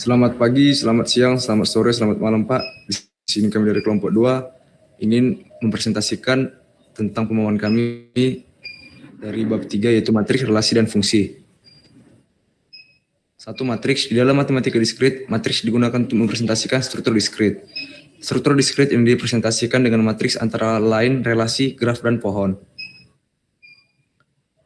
Selamat pagi, selamat siang, selamat sore, selamat malam Pak. Di sini kami dari kelompok 2 ingin mempresentasikan tentang pemahaman kami dari bab 3 yaitu matriks, relasi, dan fungsi. 1. Matriks. Di dalam matematika diskrit, matriks digunakan untuk mempresentasikan struktur diskrit. Struktur diskrit yang dipresentasikan dengan matriks antara lain relasi, graf, dan pohon.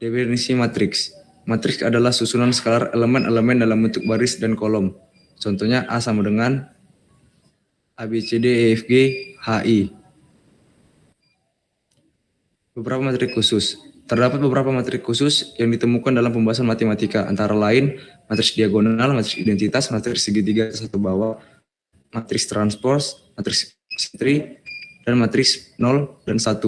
Definisi matriks. Matriks adalah susunan skalar elemen-elemen dalam bentuk baris dan kolom. Contohnya A sama dengan A, B, C, D, E, F, G, H, I. Beberapa matriks khusus. Terdapat beberapa matriks khusus yang ditemukan dalam pembahasan matematika, antara lain matriks diagonal, matriks identitas, matriks segitiga satu bawah, matriks transpose, matriks simetri, dan matriks 0 dan 1.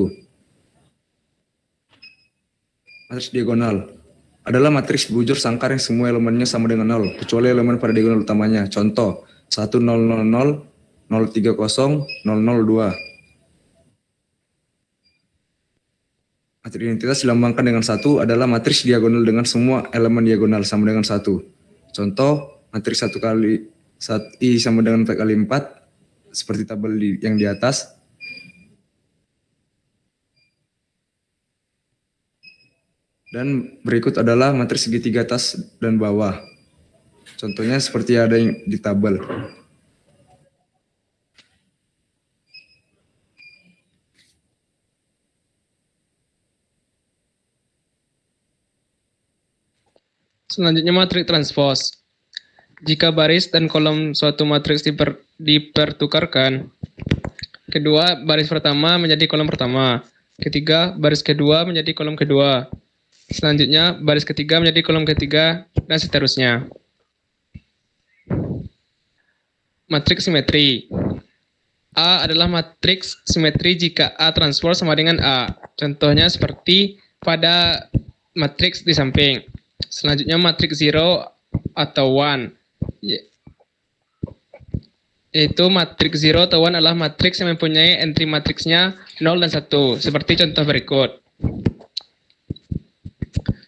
Matriks diagonal adalah matriks bujur sangkar yang semua elemennya sama dengan 0, kecuali elemen pada diagonal utamanya. Contoh, 1, 0, 0, 0, 0, 3, 0, 0, 0, 2. Matriks identitas dilambangkan dengan 1 adalah matriks diagonal dengan semua elemen diagonal sama dengan 1. Contoh, matriks 1 kali I sama dengan 4 kali 4, seperti tabel yang di atas. Dan berikut adalah matriks segitiga atas dan bawah. Contohnya seperti ada yang di tabel. Selanjutnya matriks transpose. Jika baris dan kolom suatu matriks dipertukarkan, kedua baris pertama menjadi kolom pertama, ketiga baris kedua menjadi kolom kedua, selanjutnya baris ketiga menjadi kolom ketiga, dan seterusnya. Matriks simetri. A adalah matriks simetri jika A transpose sama dengan A. Contohnya seperti pada matriks di samping. Selanjutnya matriks 0 atau 1. Yaitu matriks 0 atau 1 adalah matriks yang mempunyai entry matriksnya 0 dan 1. Seperti contoh berikut.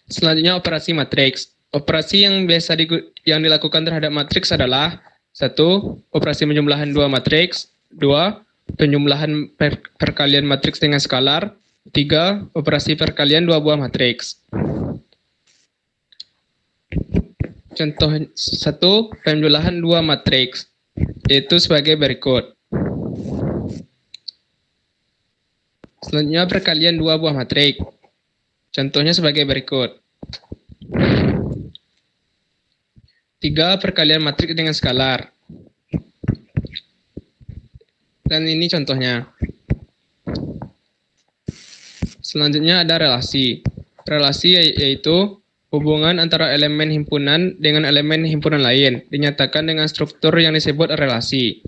Selanjutnya operasi matriks. Operasi yang biasa dilakukan terhadap matriks adalah 1. Operasi penjumlahan 2 matriks. 2. Penjumlahan perkalian matriks dengan skalar. 3. Operasi perkalian 2 buah matriks. Contoh 1, penjumlahan 2 matriks, yaitu sebagai berikut. Selanjutnya perkalian 2 buah matriks. Contohnya sebagai berikut. 3, perkalian matriks dengan skalar. Dan ini contohnya. Selanjutnya ada relasi. Relasi yaitu hubungan antara elemen himpunan dengan elemen himpunan lain dinyatakan dengan struktur yang disebut relasi.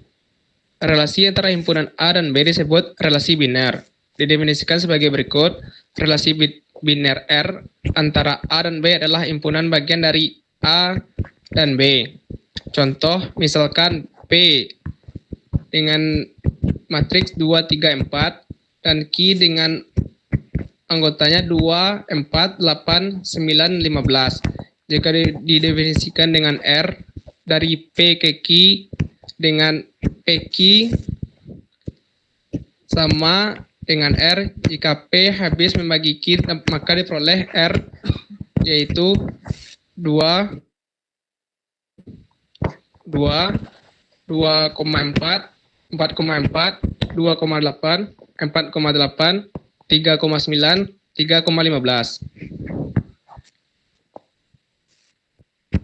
Relasi antara himpunan A dan B disebut relasi biner. Didefinisikan sebagai berikut. Relasi biner R antara A dan B adalah himpunan bagian dari A dan B. Contoh, misalkan P dengan matriks 2, 3, 4 dan Q dengan anggotanya 2, 4, 8, 9, 15. Jika didefinisikan dengan R dari P ke Q dengan PQ sama dengan R, jika P habis membagi Q maka diperoleh R yaitu 2, 2,4, 4,4, 2,8, 4,8, 3,9, 3,15.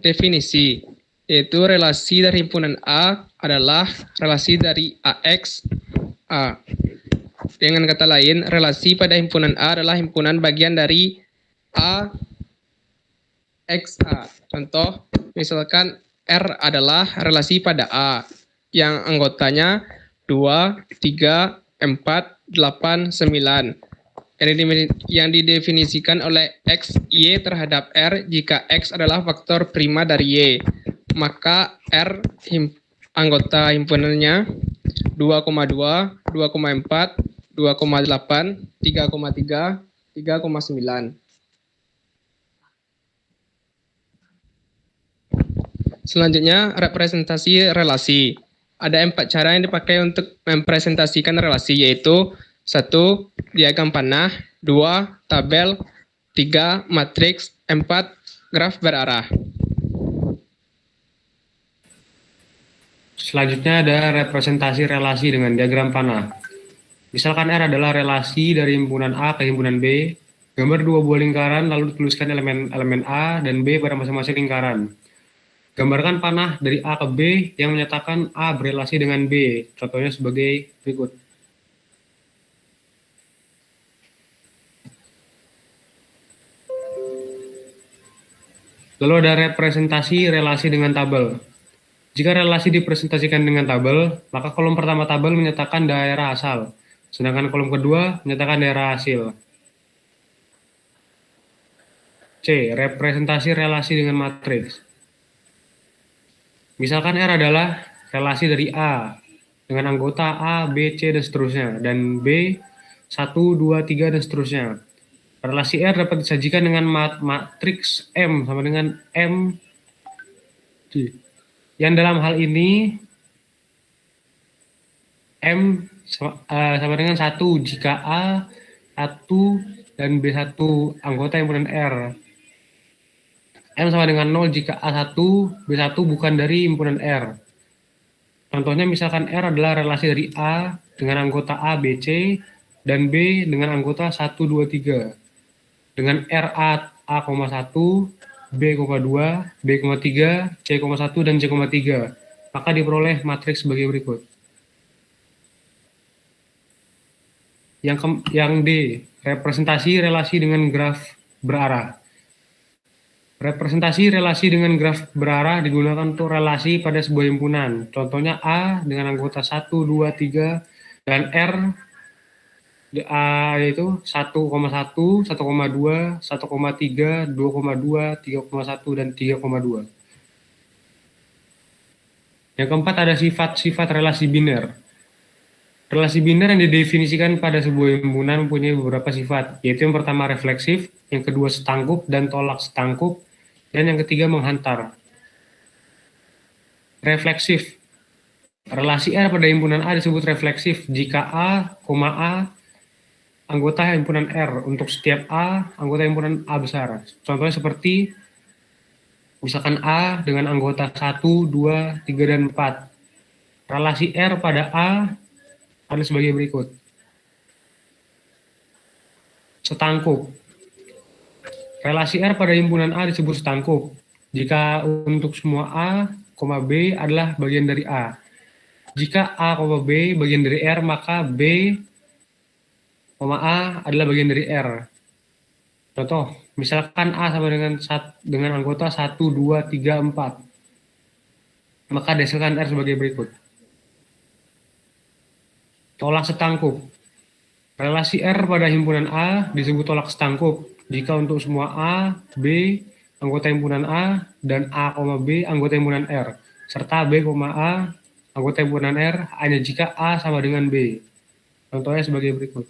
Definisi, yaitu relasi dari himpunan A adalah relasi dari AX A. Dengan kata lain, relasi pada himpunan A adalah himpunan bagian dari A X A. Contoh, misalkan R adalah relasi pada A yang anggotanya 2, 3, 4, 8, 9. Yang didefinisikan oleh X, Y terhadap R jika X adalah faktor prima dari Y. Maka R anggota himpunannya 2,2, 2,4, 2,8, 3,3, 3,9. Selanjutnya, representasi relasi. Ada 4 cara yang dipakai untuk mempresentasikan relasi, yaitu 1. Diagram panah, 2. Tabel, 3. Matriks, 4. Graf berarah. Selanjutnya ada representasi relasi dengan diagram panah. Misalkan R adalah relasi dari himpunan A ke himpunan B. Gambar dua buah lingkaran lalu dituliskan elemen A dan B pada masing-masing lingkaran. Gambarkan panah dari A ke B yang menyatakan A berelasi dengan B. Contohnya sebagai berikut. Lalu ada representasi relasi dengan tabel. Jika relasi dipresentasikan dengan tabel, maka kolom pertama tabel menyatakan daerah asal, sedangkan kolom kedua menyatakan daerah hasil. C. Representasi relasi dengan matriks. Misalkan R adalah relasi dari A dengan anggota A, B, C, dan seterusnya, dan B, 1, 2, 3, dan seterusnya. Relasi R dapat disajikan dengan matriks M sama dengan M, yang dalam hal ini M sama dengan 1 jika A 1 dan B1 anggota himpunan R. M sama dengan 0 jika A1, B1 bukan dari himpunan R. Contohnya misalkan R adalah relasi dari A dengan anggota A, B, C, dan B dengan anggota 1, 2, 3. Dengan R A,1, B,2, B,3, C,1, dan C,3. Maka diperoleh matriks sebagai berikut. Yang D, representasi relasi dengan graf berarah. Representasi relasi dengan graf berarah digunakan untuk relasi pada sebuah himpunan. Contohnya A dengan anggota 1, 2, 3, dan R A yaitu 1,1, 1,2, 1,3, 2,2, 3,1, dan 3,2. Yang keempat ada sifat-sifat relasi biner. Relasi biner yang didefinisikan pada sebuah himpunan mempunyai beberapa sifat, yaitu yang pertama refleksif, yang kedua setangkup dan tolak setangkup, dan yang ketiga menghantar. Refleksif. Relasi R pada himpunan A disebut refleksif jika A, anggota himpunan R untuk setiap A, anggota himpunan A besar. Contohnya seperti misalkan A dengan anggota 1, 2, 3, dan 4. Relasi R pada A ada sebagai berikut. Setangkup. Relasi R pada himpunan A disebut setangkup jika untuk semua A, B adalah bagian dari A. Jika A, B bagian dari R, maka B, A adalah bagian dari R. Contoh, misalkan A sama dengan anggota 1, 2, 3, 4. Maka dihasilkan R sebagai berikut. Tolak setangkup. Relasi R pada himpunan A disebut tolak setangkup jika untuk semua A, B, anggota himpunan A, dan A, B, anggota himpunan R, serta B, A, anggota himpunan R hanya jika A sama dengan B. Contohnya sebagai berikut.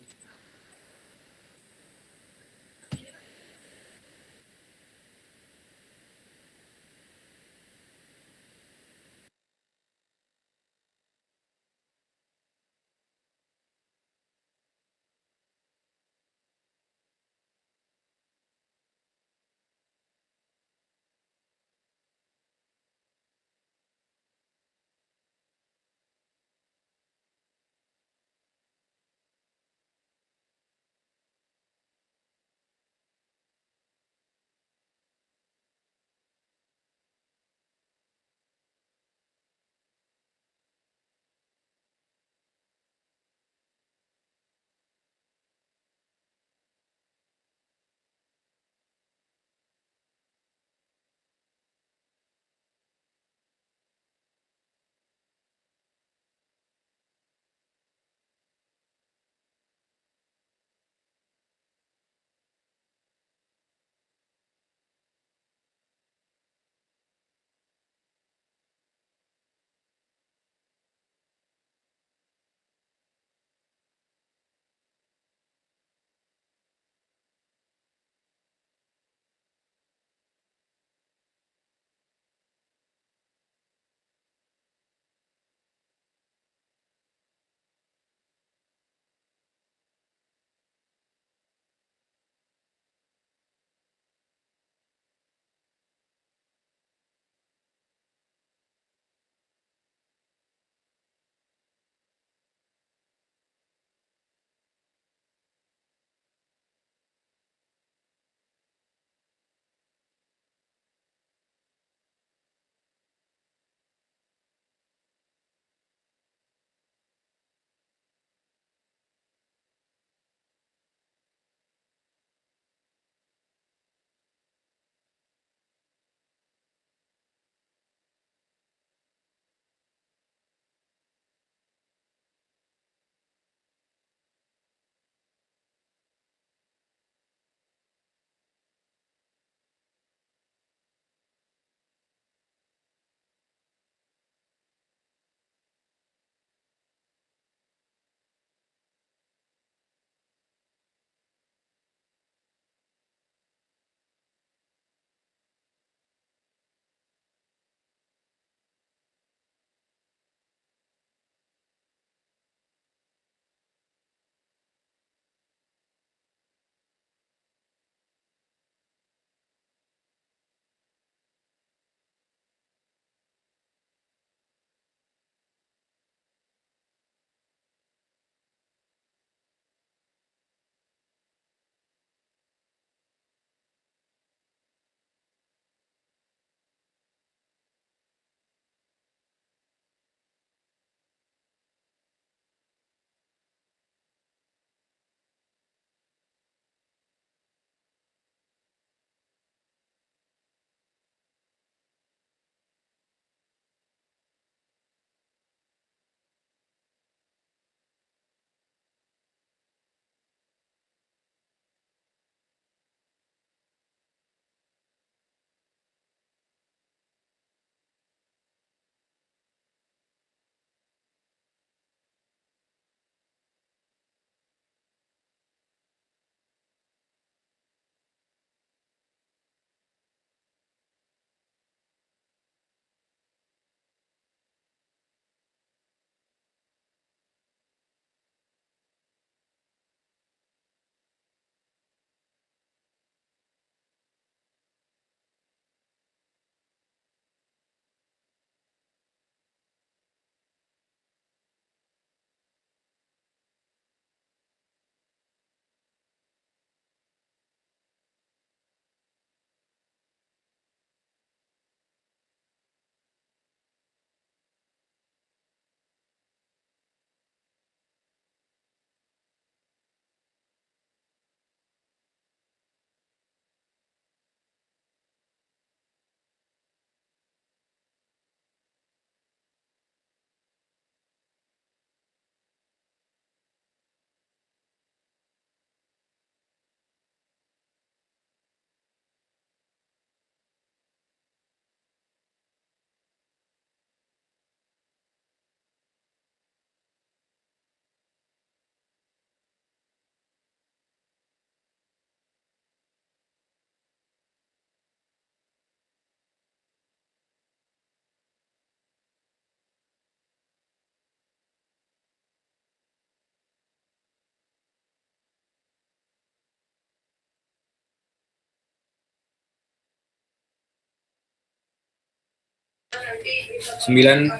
9.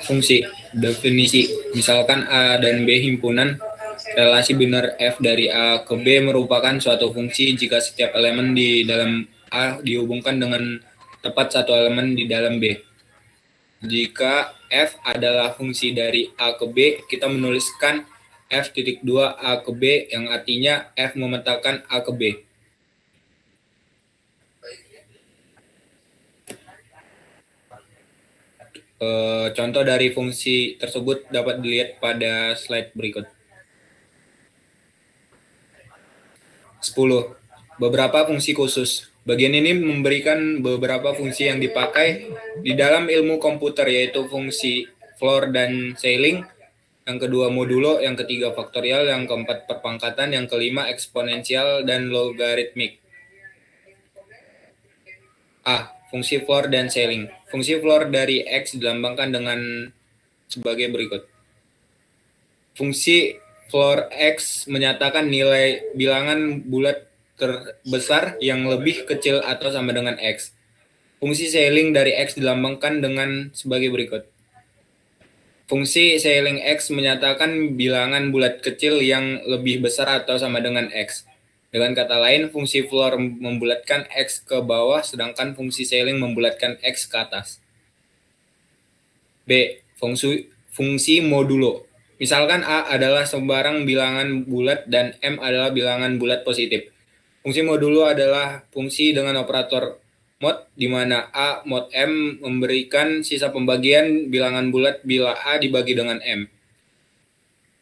Fungsi. Definisi. Misalkan A dan B himpunan, relasi biner F dari A ke B merupakan suatu fungsi jika setiap elemen di dalam A dihubungkan dengan tepat satu elemen di dalam B. Jika F adalah fungsi dari A ke B, kita menuliskan F.2 A ke B yang artinya F memetakan A ke B. Contoh dari fungsi tersebut dapat dilihat pada slide berikut. 10. Beberapa fungsi khusus. Bagian ini memberikan beberapa fungsi yang dipakai di dalam ilmu komputer, yaitu fungsi floor dan ceiling, yang kedua modulo, yang ketiga faktorial, yang keempat perpangkatan, yang kelima eksponensial dan logaritmik. A. Fungsi floor dan ceiling. Fungsi floor dari X dilambangkan dengan sebagai berikut. Fungsi floor X menyatakan nilai bilangan bulat terbesar yang lebih kecil atau sama dengan X. Fungsi ceiling dari X dilambangkan dengan sebagai berikut. Fungsi ceiling X menyatakan bilangan bulat kecil yang lebih besar atau sama dengan X. Dengan kata lain, fungsi floor membulatkan X ke bawah, sedangkan fungsi ceiling membulatkan X ke atas. B. Fungsi modulo. Misalkan A adalah sembarang bilangan bulat dan M adalah bilangan bulat positif. Fungsi modulo adalah fungsi dengan operator mod, di mana A mod M memberikan sisa pembagian bilangan bulat bila A dibagi dengan M.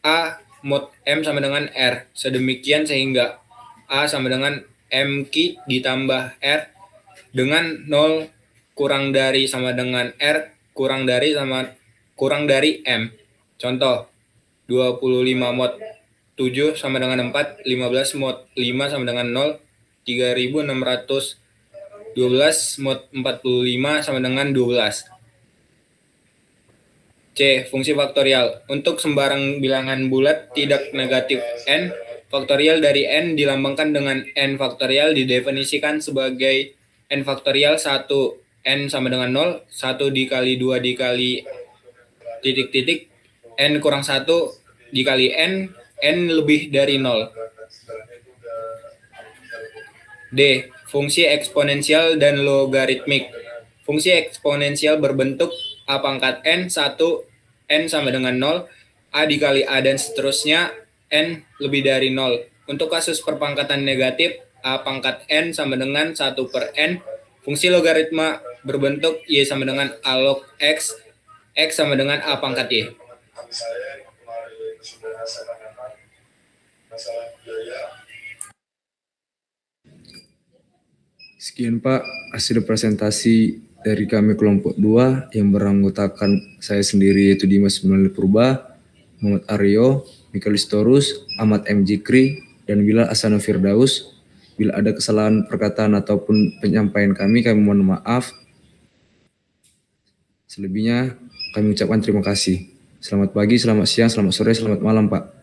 A mod M sama dengan R, sedemikian sehingga A sama dengan M-Ki ditambah R dengan 0 kurang dari sama dengan R kurang dari M. Contoh, 25 mod 7 sama dengan 4, 15 mod 5 sama dengan 0, 3612 mod 45 sama dengan 12. C. Fungsi faktorial. Untuk sembarang bilangan bulat tidak negatif N, faktorial dari N dilambangkan dengan N faktorial didefinisikan sebagai N faktorial 1, N sama dengan 0, 1 dikali 2 dikali titik-titik, N kurang 1 dikali N, N lebih dari 0. D. Fungsi eksponensial dan logaritmik. Fungsi eksponensial berbentuk A pangkat N, 1, N sama dengan 0, A dikali A dan seterusnya, N lebih dari 0. Untuk kasus perpangkatan negatif, A pangkat N sama dengan 1 per N. Fungsi logaritma berbentuk Y sama dengan A log X, X sama dengan A pangkat Y. Sekian Pak, hasil presentasi dari kami kelompok 2 yang beranggotakan saya sendiri yaitu Dimas Munali Purba, Muhammad Aryo, Michaelis Torus, Ahmad M. Jikri, dan Bilal Asano Firdaus. Bila ada kesalahan perkataan ataupun penyampaian kami mohon maaf. Selebihnya kami ucapkan terima kasih. Selamat pagi, selamat siang, selamat sore, selamat malam Pak.